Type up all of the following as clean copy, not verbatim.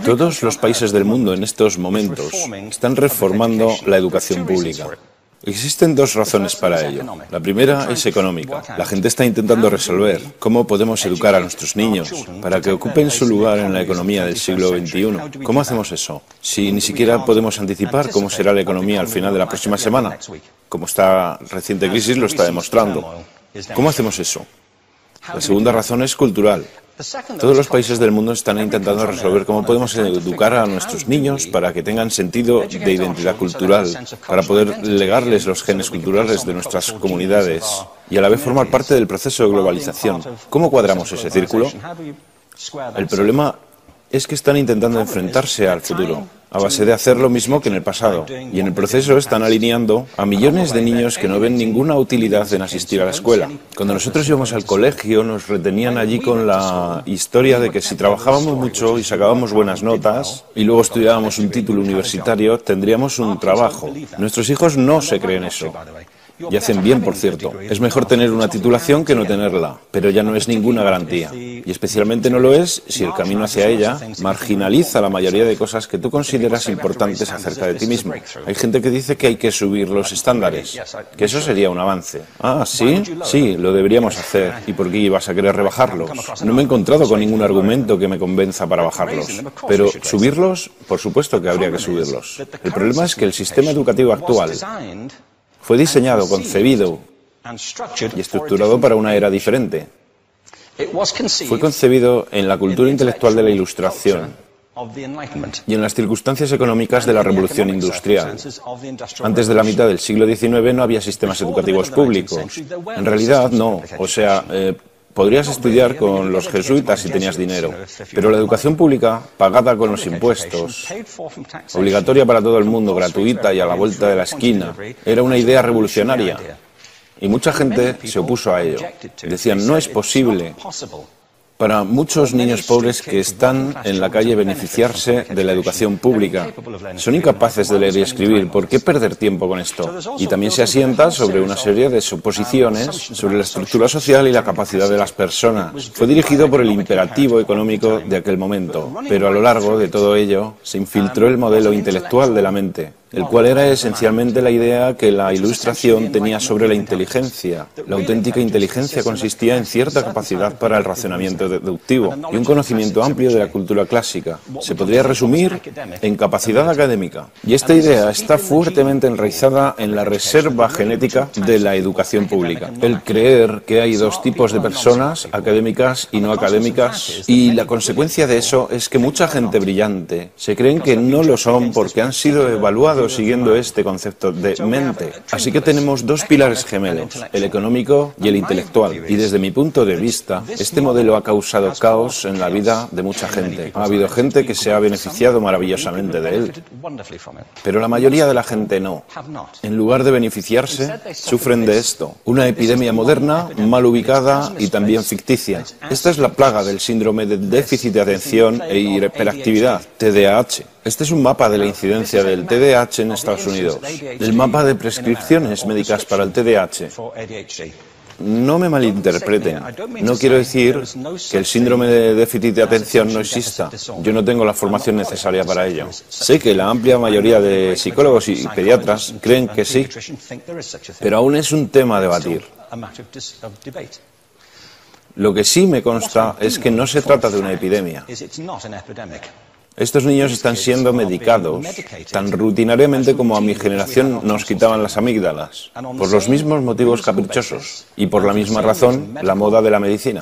Todos los países del mundo en estos momentos están reformando la educación pública. Existen dos razones para ello. La primera es económica. La gente está intentando resolver cómo podemos educar a nuestros niños para que ocupen su lugar en la economía del siglo XXI. ¿Cómo hacemos eso? Si ni siquiera podemos anticipar cómo será la economía al final de la próxima semana, como esta reciente crisis lo está demostrando. ¿Cómo hacemos eso? La segunda razón es cultural. Todos los países del mundo están intentando resolver cómo podemos educar a nuestros niños para que tengan sentido de identidad cultural, para poder legarles los genes culturales de nuestras comunidades y a la vez formar parte del proceso de globalización. ¿Cómo cuadramos ese círculo? El problema es que están intentando enfrentarse al futuro, a base de hacer lo mismo que en el pasado. Y en el proceso están alineando a millones de niños que no ven ninguna utilidad en asistir a la escuela. Cuando nosotros íbamos al colegio, nos retenían allí con la historia de que si trabajábamos mucho y sacábamos buenas notas y luego estudiábamos un título universitario, tendríamos un trabajo. Nuestros hijos no se creen eso. Y hacen bien, por cierto. Es mejor tener una titulación que no tenerla, pero ya no es ninguna garantía. Y especialmente no lo es si el camino hacia ella marginaliza la mayoría de cosas que tú consideras importantes acerca de ti mismo. Hay gente que dice que hay que subir los estándares, que eso sería un avance. Ah, ¿sí? Sí, lo deberíamos hacer. ¿Y por qué ibas a querer rebajarlos? No me he encontrado con ningún argumento que me convenza para bajarlos. Pero subirlos, por supuesto que habría que subirlos. El problema es que el sistema educativo actual fue diseñado, concebido y estructurado para una era diferente. Fue concebido en la cultura intelectual de la Ilustración y en las circunstancias económicas de la Revolución Industrial. Antes de la mitad del siglo XIX no había sistemas educativos públicos. En realidad, no. O sea, podrías estudiar con los jesuitas si tenías dinero, pero la educación pública, pagada con los impuestos, obligatoria para todo el mundo, gratuita y a la vuelta de la esquina, era una idea revolucionaria. Y mucha gente se opuso a ello. Decían, no es posible para muchos niños pobres que están en la calle beneficiarse de la educación pública. Son incapaces de leer y escribir. ¿Por qué perder tiempo con esto? Y también se asienta sobre una serie de suposiciones sobre la estructura social y la capacidad de las personas. Fue dirigido por el imperativo económico de aquel momento, pero a lo largo de todo ello se infiltró el modelo intelectual de la mente, el cual era esencialmente la idea que la Ilustración tenía sobre la inteligencia. La auténtica inteligencia consistía en cierta capacidad para el razonamiento deductivo y un conocimiento amplio de la cultura clásica. Se podría resumir en capacidad académica. Y esta idea está fuertemente enraizada en la reserva genética de la educación pública. El creer que hay dos tipos de personas, académicas y no académicas, y la consecuencia de eso es que mucha gente brillante se creen que no lo son porque han sido evaluados siguiendo este concepto de mente. Así que tenemos dos pilares gemelos, el económico y el intelectual. Y desde mi punto de vista, este modelo ha causado caos en la vida de mucha gente. Ha habido gente que se ha beneficiado maravillosamente de él, pero la mayoría de la gente no. En lugar de beneficiarse, sufren de esto. Una epidemia moderna, mal ubicada y también ficticia. Esta es la plaga del síndrome de déficit de atención e hiperactividad, TDAH. Este es un mapa de la incidencia del TDAH en Estados Unidos. El mapa de prescripciones médicas para el TDAH. No me malinterpreten. No quiero decir que el síndrome de déficit de atención no exista. Yo no tengo la formación necesaria para ello. Sé que la amplia mayoría de psicólogos y pediatras creen que sí, pero aún es un tema a debatir. Lo que sí me consta es que no se trata de una epidemia. Estos niños están siendo medicados tan rutinariamente como a mi generación nos quitaban las amígdalas, por los mismos motivos caprichosos y por la misma razón la moda de la medicina.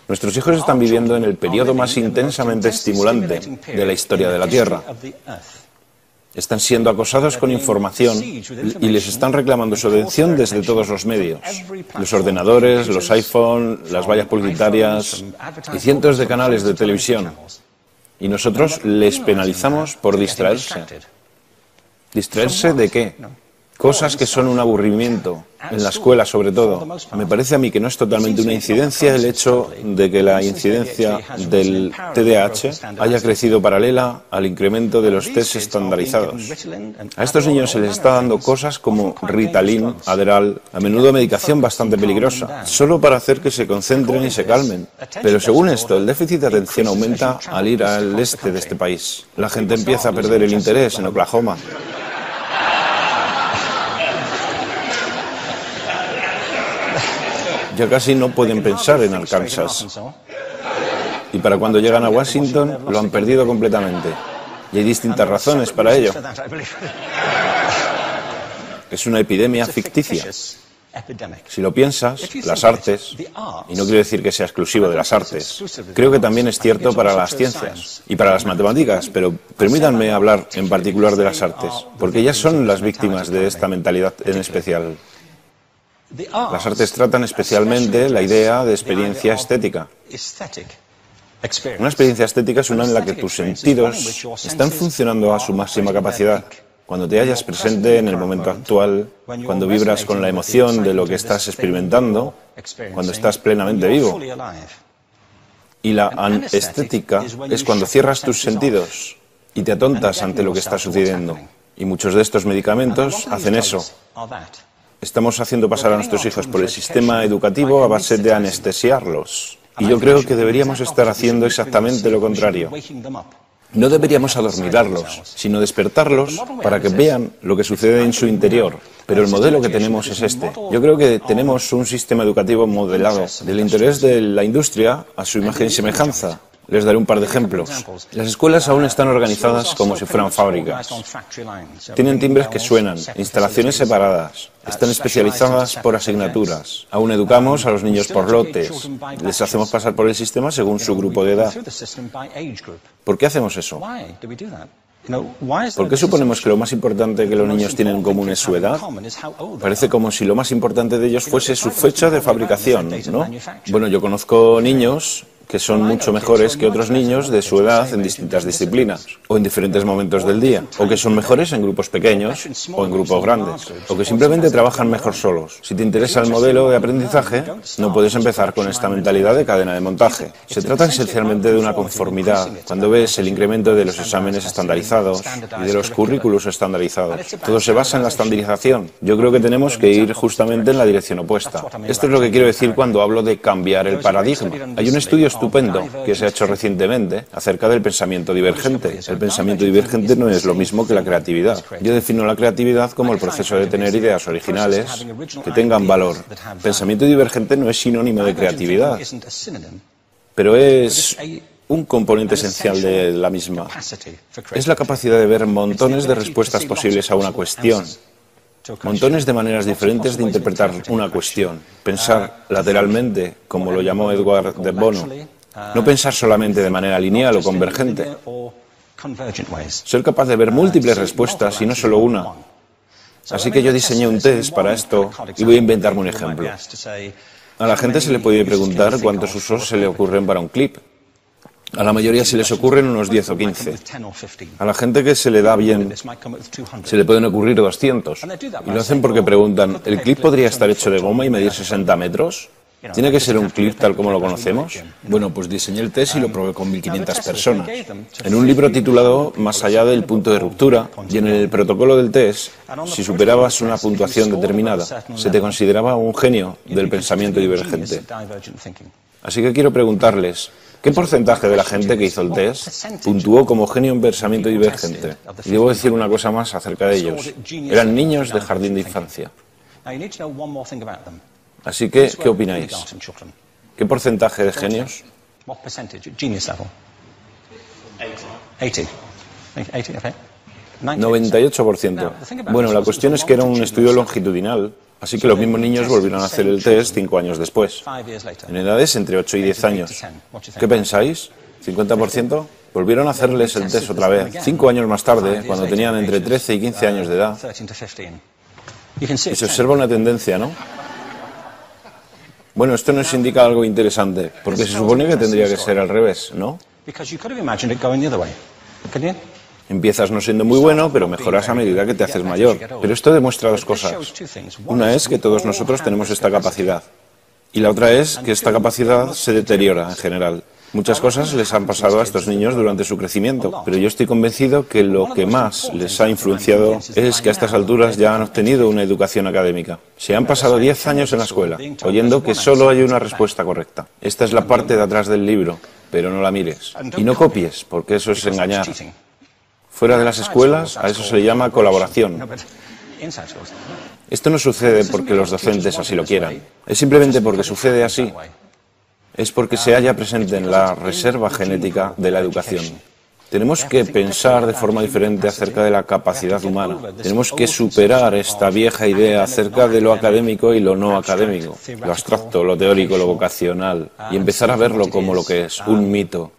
Nuestros hijos están viviendo en el periodo más intensamente estimulante de la historia de la Tierra. Están siendo acosados con información y les están reclamando su atención desde todos los medios. Los ordenadores, los iPhone, las vallas publicitarias y cientos de canales de televisión. Y nosotros les penalizamos por distraerse. ¿Distraerse de qué? Cosas que son un aburrimiento, en la escuela sobre todo. Me parece a mí que no es totalmente una incidencia el hecho de que la incidencia del TDAH haya crecido paralela al incremento de los test estandarizados. A estos niños se les está dando cosas como Ritalin, Adderall, a menudo medicación bastante peligrosa, solo para hacer que se concentren y se calmen. Pero según esto, el déficit de atención aumenta al ir al este de este país. La gente empieza a perder el interés en Oklahoma. Ya casi no pueden pensar en Arkansas. Y para cuando llegan a Washington, lo han perdido completamente. Y hay distintas razones para ello. Es una epidemia ficticia. Si lo piensas, las artes, y no quiero decir que sea exclusivo de las artes, creo que también es cierto para las ciencias y para las matemáticas, pero permítanme hablar en particular de las artes, porque ellas son las víctimas de esta mentalidad en especial. Las artes tratan especialmente la idea de experiencia estética. Una experiencia estética es una en la que tus sentidos están funcionando a su máxima capacidad. Cuando te hallas presente en el momento actual, cuando vibras con la emoción de lo que estás experimentando, cuando estás plenamente vivo. Y la anestética es cuando cierras tus sentidos y te atontas ante lo que está sucediendo. Y muchos de estos medicamentos hacen eso. Estamos haciendo pasar a nuestros hijos por el sistema educativo a base de anestesiarlos. Y yo creo que deberíamos estar haciendo exactamente lo contrario. No deberíamos adormilarlos, sino despertarlos para que vean lo que sucede en su interior. Pero el modelo que tenemos es este. Yo creo que tenemos un sistema educativo modelado del interés de la industria a su imagen y semejanza. Les daré un par de ejemplos. Las escuelas aún están organizadas como si fueran fábricas. Tienen timbres que suenan, instalaciones separadas, están especializadas por asignaturas. Aún educamos a los niños por lotes. Les hacemos pasar por el sistema según su grupo de edad. ¿Por qué hacemos eso? ¿Por qué suponemos que lo más importante que los niños tienen en común es su edad? Parece como si lo más importante de ellos fuese su fecha de fabricación, ¿no? Bueno, yo conozco niños que son mucho mejores que otros niños de su edad en distintas disciplinas, o en diferentes momentos del día, o que son mejores en grupos pequeños o en grupos grandes, o que simplemente trabajan mejor solos. Si te interesa el modelo de aprendizaje, no puedes empezar con esta mentalidad de cadena de montaje. Se trata esencialmente de una conformidad. Cuando ves el incremento de los exámenes estandarizados y de los currículos estandarizados, todo se basa en la estandarización. Yo creo que tenemos que ir justamente en la dirección opuesta. Esto es lo que quiero decir cuando hablo de cambiar el paradigma. Hay un estudio estupendo que se ha hecho recientemente acerca del pensamiento divergente. El pensamiento divergente no es lo mismo que la creatividad. Yo defino la creatividad como el proceso de tener ideas originales que tengan valor. Pensamiento divergente no es sinónimo de creatividad, pero es un componente esencial de la misma. Es la capacidad de ver montones de respuestas posibles a una cuestión. Montones de maneras diferentes de interpretar una cuestión. Pensar lateralmente, como lo llamó Edward de Bono. No pensar solamente de manera lineal o convergente. Ser capaz de ver múltiples respuestas y no solo una. Así que yo diseñé un test para esto y voy a inventarme un ejemplo. A la gente se le puede preguntar cuántos usos se le ocurren para un clip. A la mayoría se les ocurren unos 10 o 15. A la gente que se le da bien, se le pueden ocurrir 200. Y lo hacen porque preguntan, ¿el clip podría estar hecho de goma y medir 60 metros? ¿Tiene que ser un clip tal como lo conocemos? Bueno, pues diseñé el test y lo probé con 1.500 personas. En un libro titulado Más allá del punto de ruptura, y en el protocolo del test, si superabas una puntuación determinada, se te consideraba un genio del pensamiento divergente. Así que quiero preguntarles, ¿qué porcentaje de la gente que hizo el test puntuó como genio en pensamiento divergente? Y debo decir una cosa más acerca de ellos. Eran niños de jardín de infancia. Así que, ¿qué opináis? ¿Qué porcentaje de genios? 98%. Bueno, la cuestión es que era un estudio longitudinal, así que los mismos niños volvieron a hacer el test 5 años después, en edades entre 8 y 10 años. ¿Qué pensáis? ¿50%? Volvieron a hacerles el test otra vez, 5 años más tarde, cuando tenían entre 13 y 15 años de edad. Y se observa una tendencia, ¿no? Bueno, esto nos indica algo interesante, porque se supone que tendría que ser al revés, ¿no? Empiezas no siendo muy bueno, pero mejoras a medida que te haces mayor. Pero esto demuestra dos cosas. Una es que todos nosotros tenemos esta capacidad. Y la otra es que esta capacidad se deteriora en general. Muchas cosas les han pasado a estos niños durante su crecimiento, pero yo estoy convencido que lo que más les ha influenciado es que a estas alturas ya han obtenido una educación académica. Se han pasado 10 años en la escuela, oyendo que solo hay una respuesta correcta. Esta es la parte de atrás del libro, pero no la mires. Y no copies, porque eso es engañar. Fuera de las escuelas, a eso se le llama colaboración. Esto no sucede porque los docentes así lo quieran. Es simplemente porque sucede así. Es porque se halla presente en la reserva genética de la educación. Tenemos que pensar de forma diferente acerca de la capacidad humana. Tenemos que superar esta vieja idea acerca de lo académico y lo no académico, lo abstracto, lo teórico, lo vocacional, y empezar a verlo como lo que es, un mito.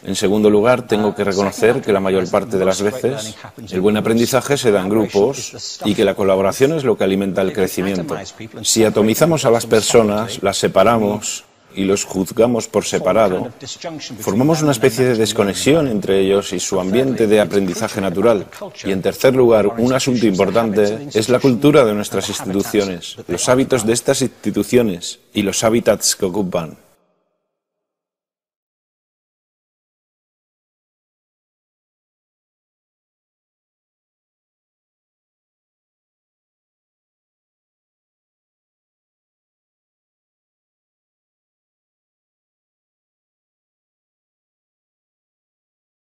En segundo lugar, tengo que reconocer que la mayor parte de las veces el buen aprendizaje se da en grupos y que la colaboración es lo que alimenta el crecimiento. Si atomizamos a las personas, las separamos y los juzgamos por separado, formamos una especie de desconexión entre ellos y su ambiente de aprendizaje natural. Y en tercer lugar, un asunto importante es la cultura de nuestras instituciones, los hábitos de estas instituciones y los hábitats que ocupan.